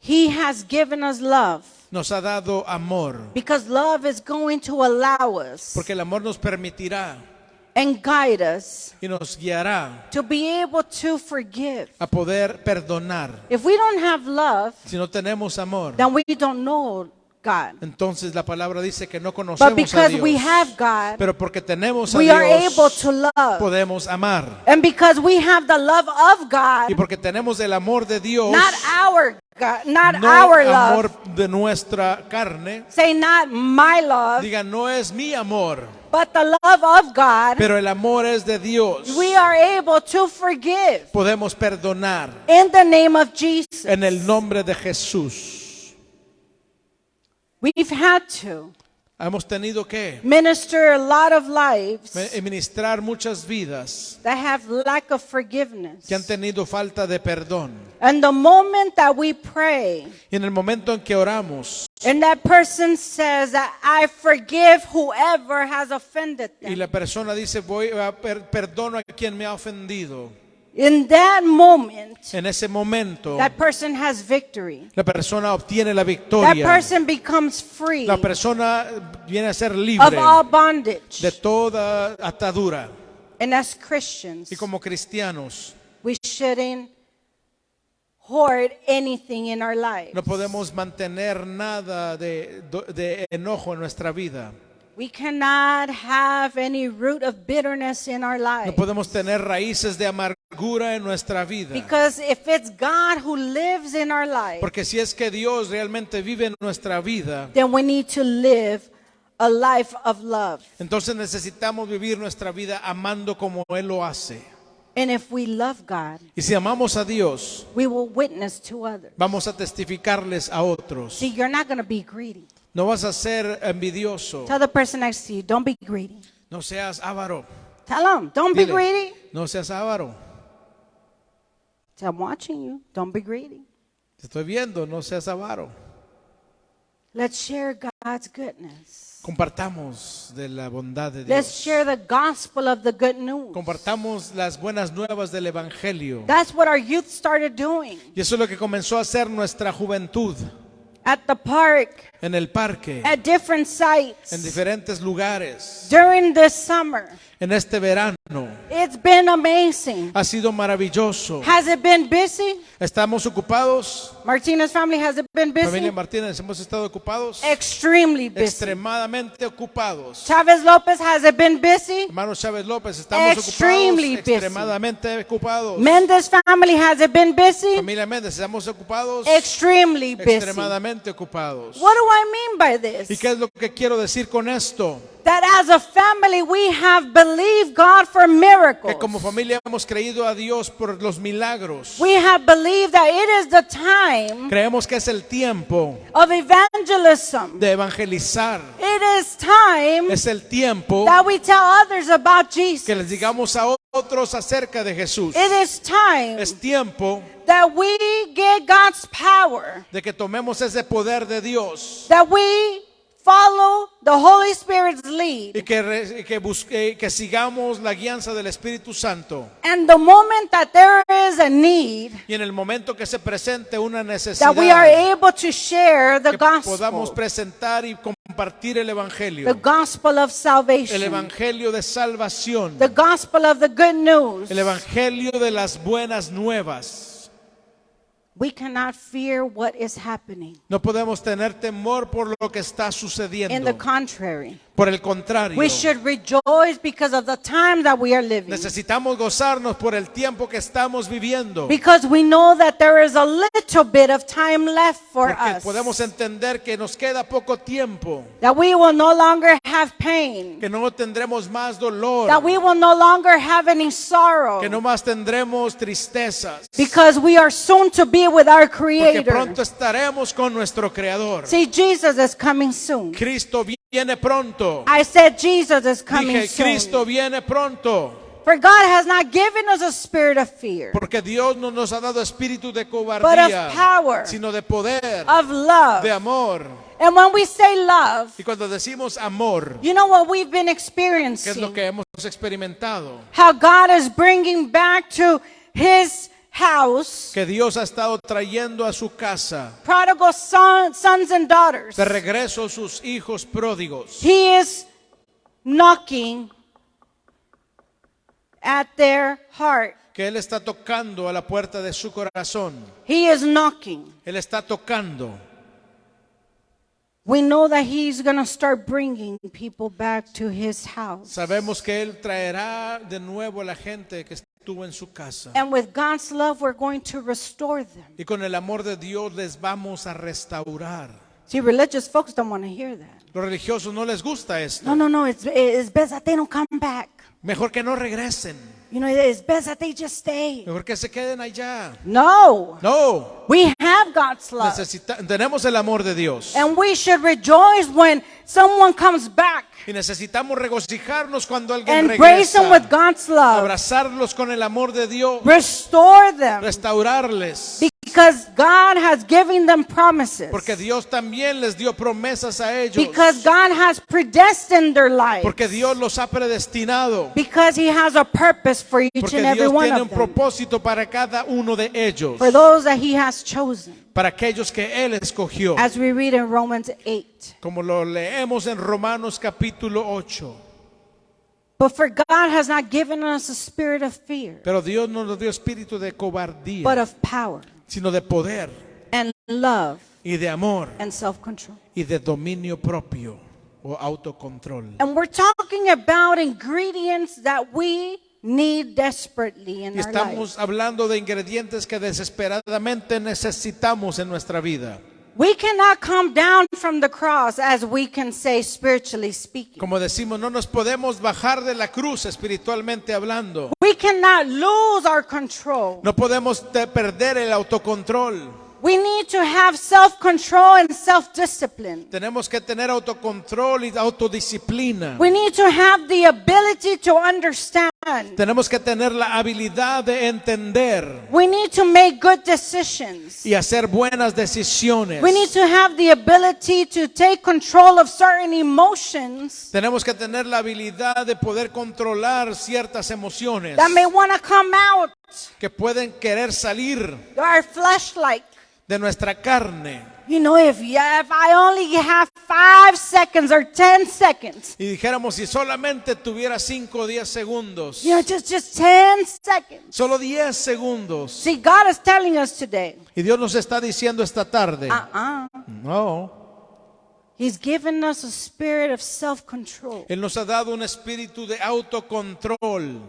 He has given us love Nos ha dado amor. because love is going to allow us Porque el amor nos permitirá and guide us y nos guiará to be able to forgive. a poder perdonar. If we don't have love, Si no tenemos amor, then we don't know God. entonces la palabra dice que no But conocemos a because we Dios. have God, Pero porque tenemos a we are able Dios, to love. podemos amar. And because we have the love of Y God, porque tenemos el amor de Dios, not our God, not no our amor love. de nuestra carne, Say not my love, diga, no es mi amor, but the love of God. pero el amor es de Dios. We are able to forgive Podemos perdonar in the name of Jesus. en el nombre de Jesús. We've had to Hemos tenido que minister a lot of lives ministrar muchas vidas that have lack of forgiveness. que han tenido falta de perdón. And the moment that we pray, Y en el momento en que oramos and that person says that I forgive whoever has offended y them, la persona dice, perdono a quien me ha ofendido, In that moment, En ese momento, that person has victory. la persona obtiene la That victoria. person becomes free La persona viene a ser of libre all bondage. de toda atadura. And as Christians, Y como cristianos, we shouldn't hoard anything in our lives. no podemos mantener nada de enojo en nuestra vida. We cannot have any root of bitterness in our No lives. podemos tener raíces de amargura en nuestra vida. Because if it's God who lives in our life, Porque si es que Dios realmente vive en nuestra vida, then we need to live a life of love. entonces necesitamos vivir nuestra vida amando como Él lo hace. And if we love God, Y si amamos a Dios, we will witness to others. vamos a testificarles a otros. See, you're not going to be greedy. No vas a ser envidioso. Tell the person next to you, don't be greedy. No seas avaro. Tell them, don't be Dile, greedy. no seas avaro. Say, I'm watching you. Don't be greedy. Te estoy viendo, no seas avaro. Let's share God's goodness. Compartamos de la bondad de Let's Dios. share the gospel of the good news. Compartamos las buenas nuevas del Evangelio. That's what our youth started doing Y eso es lo que comenzó a hacer nuestra juventud at the park, en el parque, at different en sites, diferentes lugares, during this summer. en este verano. It's been amazing. Ha sido maravilloso. Has it been busy? ¿Estamos ocupados? Martinez family, has it been Familia busy? Martínez, ¿hemos estado ocupados? Extremely busy. Extremadamente ocupados. Chavez Lopez, has it been busy? Hermano Chávez López, ¿estamos Extremely ocupados? busy. Extremadamente ocupados. Mendes family, has it been busy? Familia Méndez, ¿estamos ocupados? Extremely busy. Extremadamente ocupados. What do I mean by ¿Y this? qué es lo que quiero decir con esto? That as a family we have believed God for Que miracles. como familia hemos creído a Dios por los milagros. We have believed that it is the time Creemos que es el tiempo of evangelism. de evangelizar. It is time Es el tiempo that we tell others about Jesus. que les digamos a otros acerca de Jesús. It is time Es tiempo that we get God's power, de que tomemos ese poder de Dios that we follow the Holy Spirit's lead. y que sigamos la guianza del Espíritu Santo. And the moment that there is a need, Y en el momento que se presente una that necesidad, we are able to share the que podamos gospel, presentar y compartir el the Evangelio. gospel of El salvation, Evangelio de salvación. the gospel of the good news. El Evangelio de las buenas nuevas. We cannot fear what is happening. No podemos tener temor por lo que está In the sucediendo. contrary, Por el contrario, we should rejoice because of the time that we are living. necesitamos gozarnos por el tiempo que estamos viviendo. Because we know that there is a little bit of time left for Porque us. podemos entender que nos queda poco tiempo, That we will no longer have pain. que no tendremos más dolor, That we will no longer have any sorrow. que no más tendremos tristezas, Because we are soon to be with our porque Creator. pronto estaremos con nuestro Creador. See, Jesus is coming soon. Cristo viene pronto. I said Jesus is coming Dije, Cristo soon. viene pronto. For God has not given us a spirit of fear, Porque Dios no nos ha dado espíritu de but cobardía, of power, sino de poder, of love. de amor. And when we say love, Y cuando decimos amor, you know what we've been ¿qué es lo experiencing? que hemos experimentado? How God is bringing back to His house Que Dios ha estado trayendo a su casa prodigal sons and daughters. de regreso sus hijos pródigos. He is knocking at their heart. Que Él está tocando a la puerta de su corazón. He is knocking. Él está tocando. We know that He's going to start bringing people back to His house. Sabemos que Él traerá de nuevo a la gente que estuvo en su casa. And with God's love, we're going to restore them. Y con el amor de Dios les vamos a restaurar. See, religious folks don't want to hear that. Los religiosos no les gusta esto. No, it's best that they don't come back. Mejor que no regresen. You know, it's best that they just stay. Mejor que se queden allá. No, No. we have God's love. Tenemos el amor de Dios. And we should rejoice when someone comes back. Y necesitamos regocijarnos cuando alguien Embrace them with regresa. God's love. Abrazarlos con el amor de Dios. Restore them. Restaurarles. Because God has given them promises. Porque Dios también les dio promesas a ellos. Because God has predestined their lives. Porque Dios los ha predestinado. Because He has a purpose for each Porque and every Dios one tiene of un them. propósito para cada uno de ellos. For those that He has chosen. Para aquellos que Él escogió. As we read in Romans 8. Como lo leemos en Romanos capítulo 8. But for God has not given us a spirit of fear, Pero Dios no nos dio espíritu de cobardía, but of power sino de poder and love y de amor and self-control. y de dominio propio o autocontrol. And we're talking about ingredients that we need desperately in Y our lives. estamos hablando de ingredientes que desesperadamente necesitamos en nuestra vida. We cannot come down from the cross, as we can say, spiritually speaking. Como decimos, no nos podemos bajar de la cruz espiritualmente hablando. We cannot lose our control. No podemos perder el autocontrol. We need to have self-control and self-discipline. Tenemos que tener autocontrol y autodisciplina. We need to have the ability to understand. Tenemos que tener la habilidad de entender We need to make good decisions. y hacer buenas decisiones. We need to have the ability to take control of certain emotions Tenemos que tener la habilidad de poder controlar ciertas emociones that may want to come out, que pueden querer salir our flesh-like. de nuestra carne. You know, if I only have 5 seconds or 10 seconds, Y dijéramos, si solamente tuviera 5 o 10 segundos, you know, just 10 seconds. solo 10 segundos. See, God is telling us today, Y Dios nos está diciendo esta tarde, no, He's given us a spirit of self-control. Él nos ha dado un espíritu de autocontrol.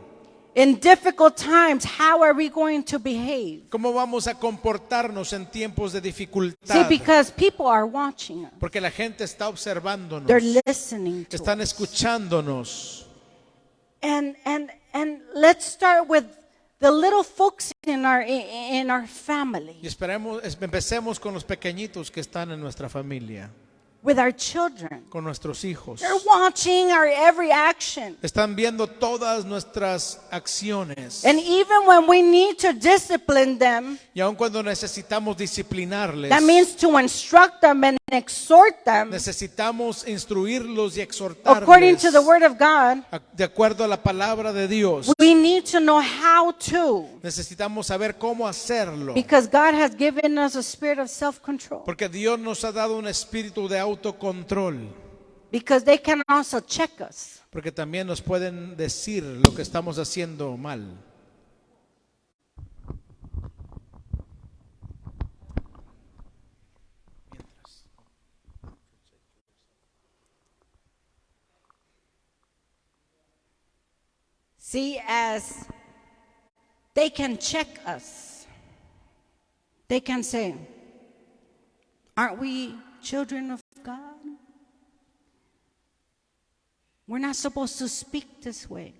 In difficult times, how are we going to behave? ¿Cómo vamos a comportarnos en tiempos de See, dificultad? because people are watching us. Porque la gente está observándonos, They're listening to están us. escuchándonos. And let's start with the little folks in our family, Y empecemos con los pequeñitos que están en nuestra familia, with our children. con nuestros hijos. They're watching our every action. Están viendo todas nuestras acciones. And even when we need to discipline them, Y aun cuando necesitamos disciplinarles, that means to instruct them and exhort them necesitamos instruirlos y according exhortarles to the Word of God. de acuerdo a la palabra de Dios. We need to know how to, Necesitamos saber cómo hacerlo. because God has given us a spirit of self-control. Porque Dios nos ha dado un espíritu de autocontrol. Because they can also check us. Porque también nos pueden decir lo que estamos haciendo mal. See, as they can check us, they can say, aren't we children of God? We're not supposed to speak this way.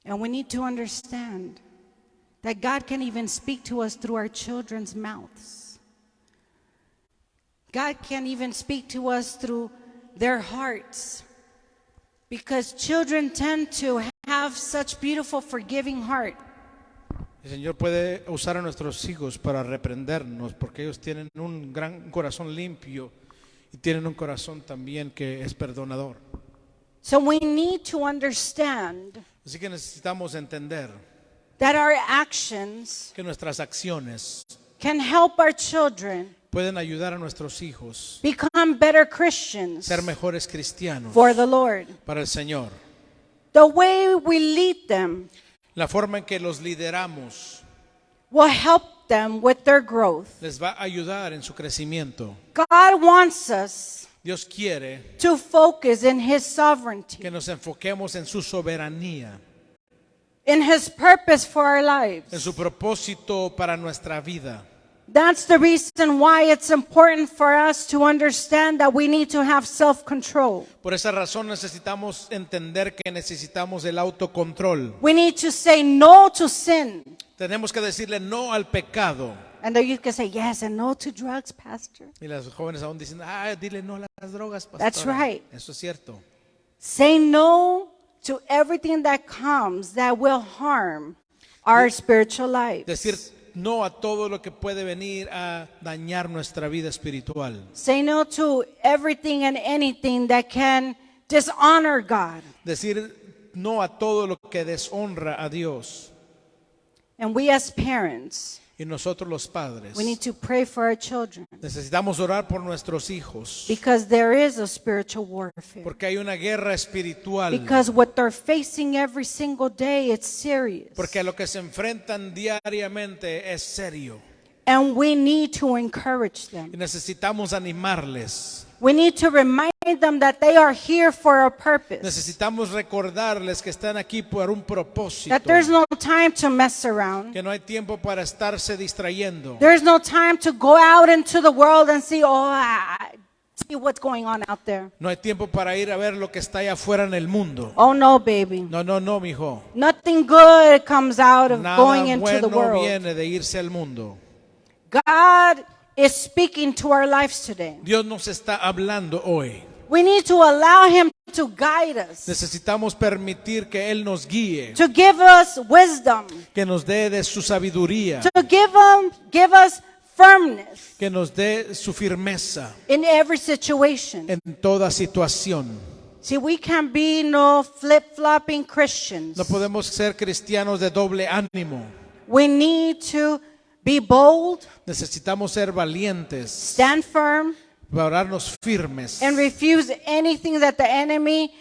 And we need to understand that God can even speak to us through our children's mouths. God can even speak to us through their hearts, because children tend to have such beautiful forgiving heart. El Señor puede usar a nuestros hijos para reprendernos porque ellos tienen un gran corazón limpio y tienen un corazón también que es perdonador. So we need to understand Así que necesitamos entender that our actions que nuestras acciones can help our children pueden ayudar a nuestros hijos become better Christians ser mejores cristianos for the Lord. para el Señor. The way we lead them La forma en que los lideramos will help them with their growth. les va a ayudar en su crecimiento. God wants us Dios quiere to focus in His sovereignty, que nos enfoquemos en su soberanía, in His purpose for our en lives. su propósito para nuestra vida. That's the reason why it's important for us to understand that we need to have self-control. Por esa razón necesitamos entender que necesitamos el autocontrol. We need to say no to sin. Tenemos que decirle no al pecado. And then you can say yes and no to drugs, Pastor. Y las jóvenes aún dicen, dile no a las drogas, pastora. That's right. Eso es cierto. Say no to everything that comes that will harm our spiritual life. Decir no a todo lo que puede venir a dañar nuestra vida espiritual. Say no to everything and anything that can dishonor God. Decir no a todo lo que deshonra a Dios. And we as parents, Y nosotros los padres we need to pray for our children necesitamos orar por nuestros hijos, because there is a spiritual warfare. porque hay una guerra espiritual, Because what they're facing every single day, it's serious. porque a lo que se enfrentan diariamente es serio. And we need to encourage them. Y necesitamos animarles. We need to remind them that they are here for a purpose. Necesitamos recordarles que están aquí por un propósito. That there's no time to mess around. Que no hay tiempo para estarse distrayendo. There's no time to go out into the world and see, see what's going on out there. No hay tiempo para ir a ver lo que está allá afuera en el mundo. Oh no, baby. No, mijo. Nothing good comes out of Nada going into the bueno world. viene de irse al mundo. God is speaking to our lives today. Dios nos está hablando hoy. We need to allow Him to guide us, Necesitamos permitir que Él nos guíe, to give us wisdom, que nos dé de su sabiduría, to give us firmness que nos dé su firmeza in every situation. en toda situación. See, we can't be no flip-flopping Christians. No podemos ser cristianos de doble ánimo. We need to be bold, Necesitamos ser valientes, stand firm, pararnos firmes and refuse anything that the enemy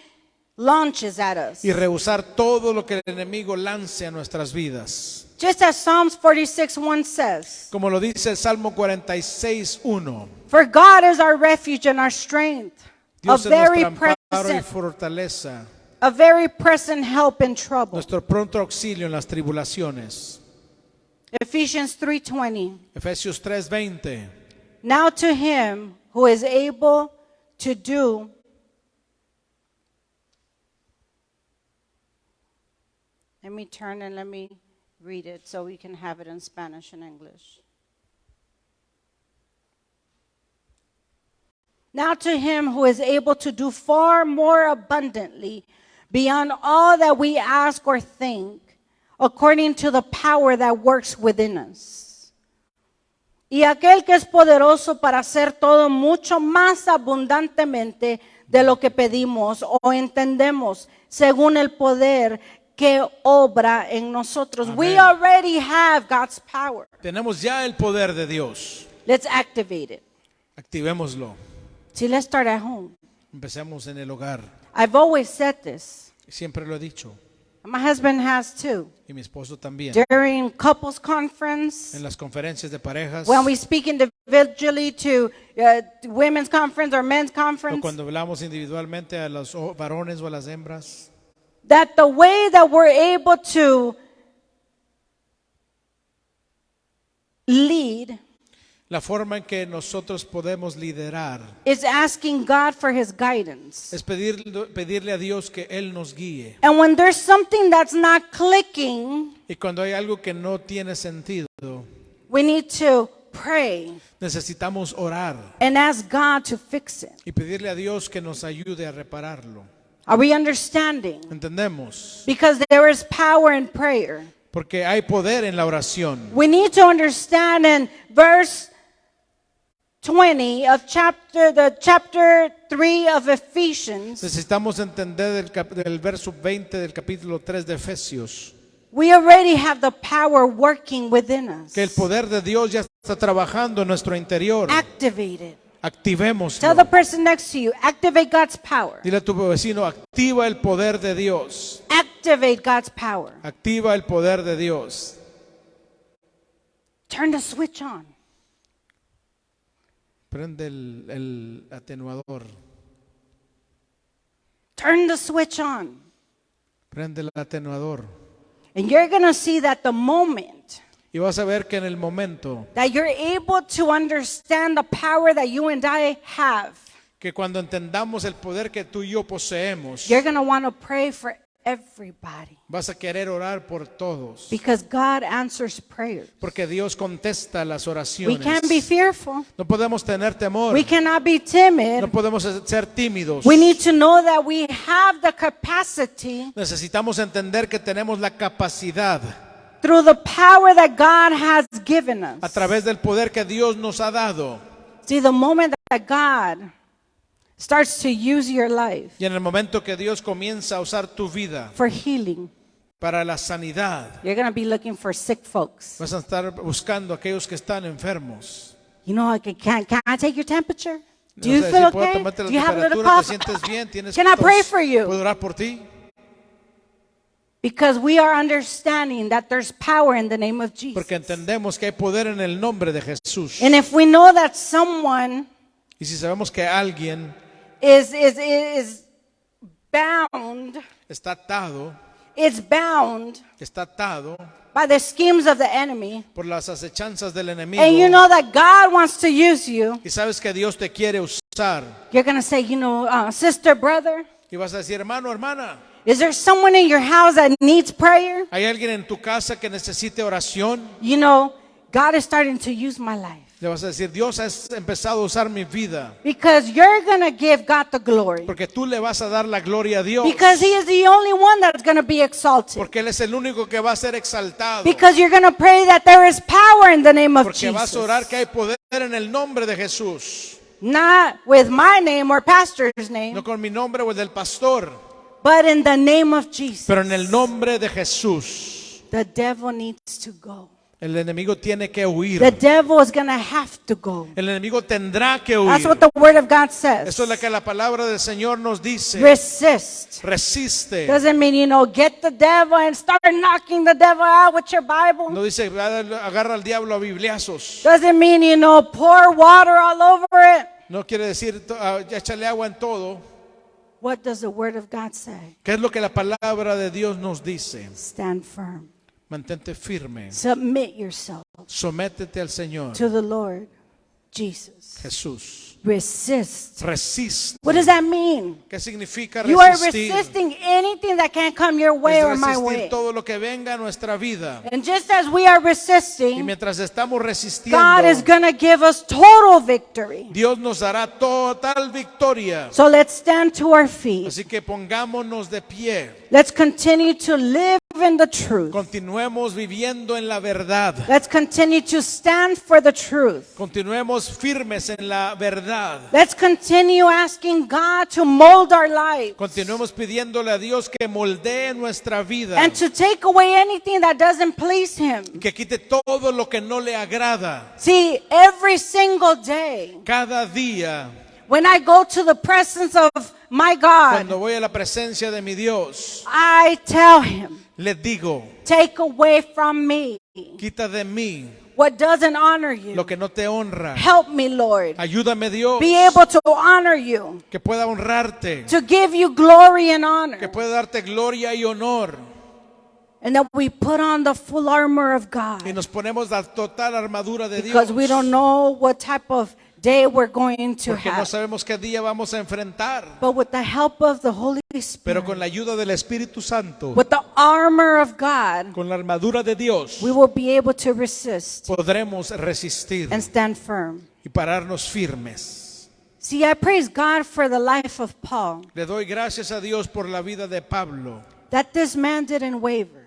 launches at us. y rehusar todo lo que el enemigo lance a nuestras vidas. Just as Psalms 46:1 says, Como lo dice el Salmo 46:1, "For God is our refuge and our strength, a Dios es nuestro amparo y present, fortaleza, a very present help in trouble." nuestro pronto auxilio en las tribulaciones. Ephesians 3:20. Efesios 3:20. Now to Him who is able to do Let me turn and let me read it so we can have it in Spanish and English. Now to Him who is able to do far more abundantly beyond all that we ask or think, according to the power that works within us. Y aquel que es poderoso para hacer todo mucho más abundantemente de lo que pedimos o entendemos, según el poder que obra en nosotros. Amén. We already have God's power. Tenemos ya el poder de Dios. Let's activate it. Activémoslo. See, let's start at home. Empecemos en el hogar. I've always said this. Siempre lo he dicho. My husband has too. Y mi esposo también. During couples conference, En las conferencias de parejas. when we speak individually to women's conference or men's O conference, cuando hablamos individualmente a los varones o a las hembras. that the way that we're able to lead La forma en que nosotros podemos liderar is asking God for His guidance. es pedirle a Dios que Él nos guíe. And when there's something that's not clicking, Y cuando hay algo que no tiene sentido, we need to pray necesitamos orar and ask God to fix it. y pedirle a Dios que nos ayude a repararlo. Are we understanding? ¿Entendemos? Because there is power in prayer. Porque hay poder en la oración. We need to understand in verse 20 of chapter 3 of Ephesians, Necesitamos entender del verso 20 del capítulo 3 de Efesios we already have the power working within us. que el poder de Dios ya está trabajando en nuestro interior. Activate it. Activémoslo. Tell the person next to you, activate God's power. Dile a tu vecino, activa el poder de Dios. Activate God's power. Activa el poder de Dios. Turn the switch on. Prende el atenuador. Turn the switch on. Prende el atenuador. And you're going to see that the moment Y vas a ver que en el momento that you're able to understand the power that you and I have, que cuando entendamos el poder que tú y yo poseemos, you're going to want to pray for everybody. Vas a querer orar por todos. Because God answers prayers. Porque Dios contesta las We oraciones. can't be fearful. No podemos tener temor. We cannot be timid. No podemos ser tímidos. We need to know that we have the capacity Necesitamos entender que tenemos la capacidad through the power that God has given a us. través del poder que Dios nos ha dado. See, the moment that God starts to use your life Y en el momento que Dios comienza a usar tu vida for healing, para la sanidad, you're going to be looking for sick folks. vas a estar buscando a aquellos que están enfermos. You know, can I take your temperature? Do No you sé feel si puedo okay? tomarte la Do you have a little temperatura, cough? te sientes bien, tienes Can I pray tos? for you? ¿Puedo orar por ti? Because we are understanding that there's power in the name of Jesus. Porque entendemos que hay poder en el nombre de Jesús. And if we know that someone Y si sabemos que alguien is bound, está atado it's bound by the schemes of the enemy, por las acechanzas del enemigo, and you know that God wants to use you, y sabes que Dios te quiere usar, you're going to say, sister, brother, y vas a decir, hermano, hermana, is there someone in your house that needs prayer? ¿hay alguien en tu casa que necesite oración? You know, God is starting to use my life. Le vas a decir, Dios ha empezado a usar mi vida, Because you're going to give God the glory. porque tú le vas a dar la gloria a Dios, Because He is the only one that's going to be exalted. porque Él es el único que va a ser exaltado, Because you're going to pray that there is power in the name of porque vas a orar que Jesus. hay poder en el nombre de Jesús, Not with my name or pastor's name, no con mi nombre o el del pastor, but in the name of Jesus. pero en el nombre de Jesús. The devil needs to go. El enemigo tiene que huir. The devil is going to have to go. El enemigo tendrá que That's huir. what the word of God says. Eso es lo que la palabra del Señor nos dice. Resist. Resiste. Doesn't mean, get the devil and start knocking the devil out with your Bible. No dice agarra al diablo a bibliazos. Doesn't mean, pour water all over it. No quiere decir ya échale agua en todo. What does the word of God say? ¿Qué es lo que la palabra de Dios nos dice? Stand firm. Mantente firme. Submit yourself Sométete al Señor to the Lord Jesus. Jesús. Resist. Resiste. What does that mean? ¿Qué significa You are resistir? resisting anything that can't come your way Es or my resistir way. todo lo que venga a nuestra vida. And just as we are Y resisting, mientras estamos resistiendo, God is going to give us total victory. Dios nos dará total victoria. So let's stand to our feet. Así que pongámonos de pie. Let's continue to live in the truth. Continuemos viviendo en la verdad. Let's continue to stand for the truth. Continuemos firmes en la verdad. Let's continue asking God to mold our lives Continuemos pidiéndole a Dios que moldee nuestra vida. and to take away anything that doesn't please Him. Que quite todo lo que no le agrada. See, every single day Cada día, when I go to the presence of my cuando God, voy a la presencia de mi Dios, I tell Him, le digo, take away from me quita de mí what doesn't honor you. lo que no te honra. Help me, Lord, Ayúdame, Dios, be able to honor you, que pueda honrarte, to give you glory and que honor, pueda darte gloria y honor. and that we put on the full armor of Y God, nos ponemos la total armadura de Dios. because we don't know what type of day we're going to Porque no have. sabemos qué día vamos a enfrentar. But with the help of the Holy Pero con Spirit, la ayuda del Espíritu Santo, with the armor of God, con la armadura de Dios, we will be able to resist podremos resistir and stand firm. y pararnos firmes. See, I praise God for the life of Paul, Le doy gracias a Dios por la vida de Pablo. that this man didn't waver.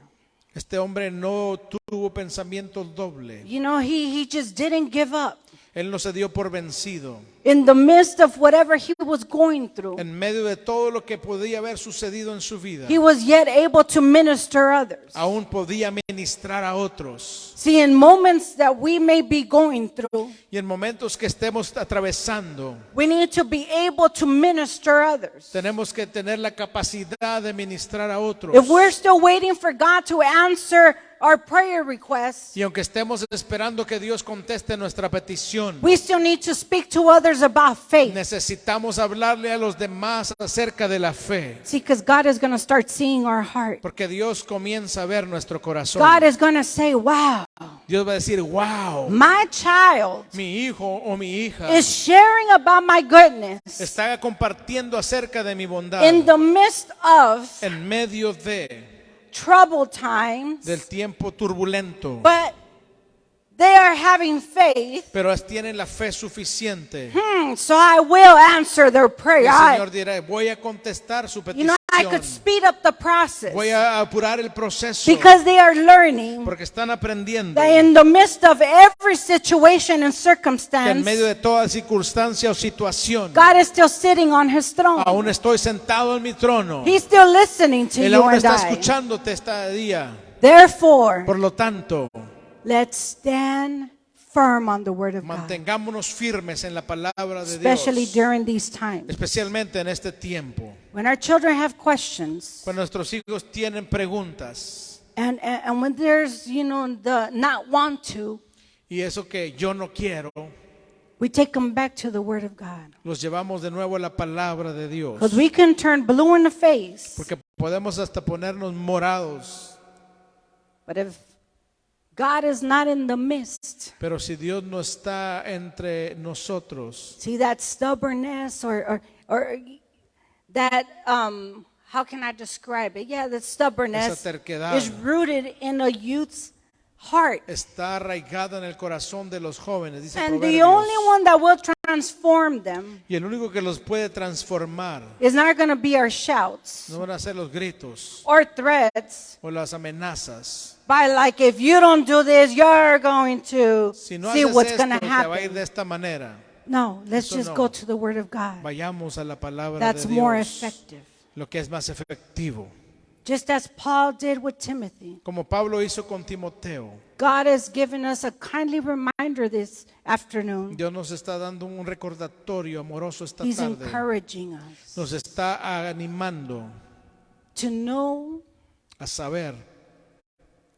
Este hombre no tuvo pensamiento doble. He just didn't give up. Él no se dio por vencido. In the midst of whatever he was going through, En medio de todo lo que podía haber sucedido en su vida, he was yet able to minister others. aún podía ministrar a otros. See, in moments that we may be going through, Y en momentos que estemos atravesando, we need to be able to minister others. tenemos que tener la capacidad de ministrar a otros. If we're still waiting for God to answer our prayer requests, Y aunque estemos esperando que Dios conteste nuestra petición, we still need to speak to others about faith. necesitamos hablarle a los demás acerca de la fe. See, because God is going to start seeing our heart. Porque Dios comienza a ver nuestro corazón. God is going to say, wow, Dios va a decir, wow, my child mi hijo o mi hija is sharing about my goodness está compartiendo acerca de mi bondad in the midst of en medio de troubled times, del tiempo turbulento, but they are having faith. pero tienen la fe suficiente. So I will answer their prayer. El Señor dirá, voy a contestar su You know, I could petición, speed up the process voy a apurar el proceso, because they are learning porque están aprendiendo that in the midst of every situation and que en circumstance, medio de toda circunstancia o situación, God is still sitting on his throne. aún estoy sentado en mi trono. He's still listening to Él you aún and está I. escuchándote este día. Therefore, Por lo tanto, let's stand firm on the word of God, mantengámonos firmes en la palabra de especially Dios, during these times. especialmente en este tiempo. When our children have questions, Cuando nuestros hijos tienen preguntas and when there's, the not want to, y eso que yo no quiero, we take them back to the word of God. los llevamos de nuevo a la palabra de Dios. Because we can turn blue in the face, Porque podemos hasta ponernos morados. but if God is not in the midst, Pero si Dios no está entre nosotros, see that stubbornness or that how can I describe it? Yeah, that stubbornness esa terquedad is rooted in a youth's heart. está arraigada en el corazón de los jóvenes, dice And the Proverbios. only one that will transform them Y el único que los puede transformar is not going to be our shouts no van a ser los gritos or threats o las amenazas. by like, if you don't do this, you're going to Si no see haces what's esto, going to te va a ir happen. de esta manera. No, let's Eso just no. go to the word of God. Vayamos a la palabra That's de more Dios, effective. lo que es más efectivo. Just as Paul did with Timothy. Como Pablo hizo con Timoteo, God has given us a kindly reminder this afternoon. Dios nos está dando un recordatorio amoroso esta He's tarde. encouraging us Nos está animando to know a saber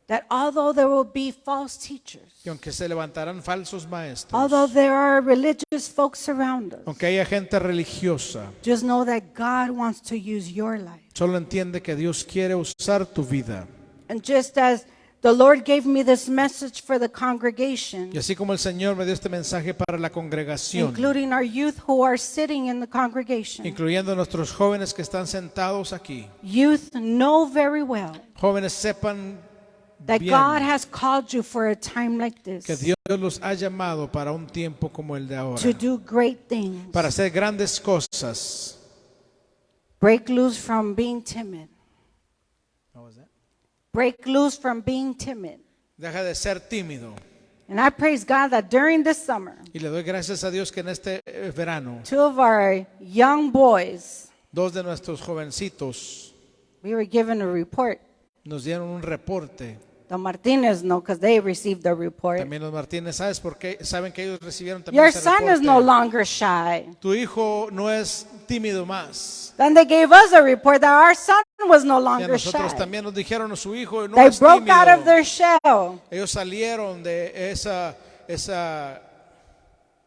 that although there will be false teachers, que aunque se levantarán falsos maestros, although there are religious folks around us, aunque haya gente religiosa, just know that God wants to use your life. solo entiende que Dios quiere usar tu vida. And just as the Lord gave me this message for the congregation, Y así como el Señor me dio este mensaje para la congregación, including our youth who are sitting in the congregation, incluyendo a nuestros jóvenes que están sentados aquí, youth know very well jóvenes sepan that bien God has called you for a time like que this Dios los ha llamado para un tiempo como el de ahora, to do great things. para hacer grandes cosas. Break loose from being timid. Break loose from being timid. Deja de ser tímido. And I praise God that during this summer, Y le doy gracias a Dios que en este verano, 2 of our young boys, dos de nuestros jovencitos we were given a report. nos dieron un reporte. The Martinez know because they received the report. También los Martínez, ¿sabes por qué? Saben que ellos recibieron también Your ese son is reporte. no longer shy. Tu hijo no es tímido más. Then they gave us a report that our son was no Y a longer nosotros shy. también nos dijeron, su hijo no They es broke out of tímido. their shell Ellos salieron de esa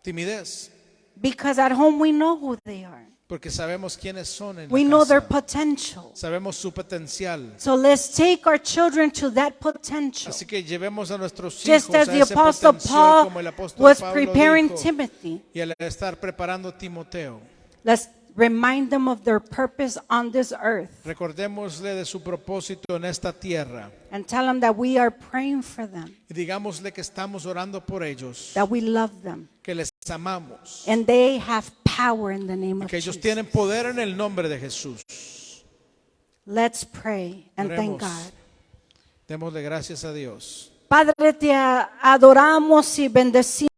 timidez because at home we know who they are. porque sabemos quiénes son en We la know casa. their potential. Sabemos su potencial. So let's take our children to that potential. Así que llevemos a nuestros Just hijos as a the ese Apostle potencial Paul como el apóstol was Pablo preparing dijo. Timothy, Y al estar preparando a Timoteo, let's remind them of their purpose on this earth recordémosle de su propósito en esta tierra and tell them that we are praying for them, y digámosle que estamos orando por ellos, that we love them, que les amamos and they have power in the name y of que ellos Jesus. tienen poder en el nombre de Jesús. Let's pray and thank Oremos. God. Démosle gracias a Dios. Padre, te adoramos y bendecimos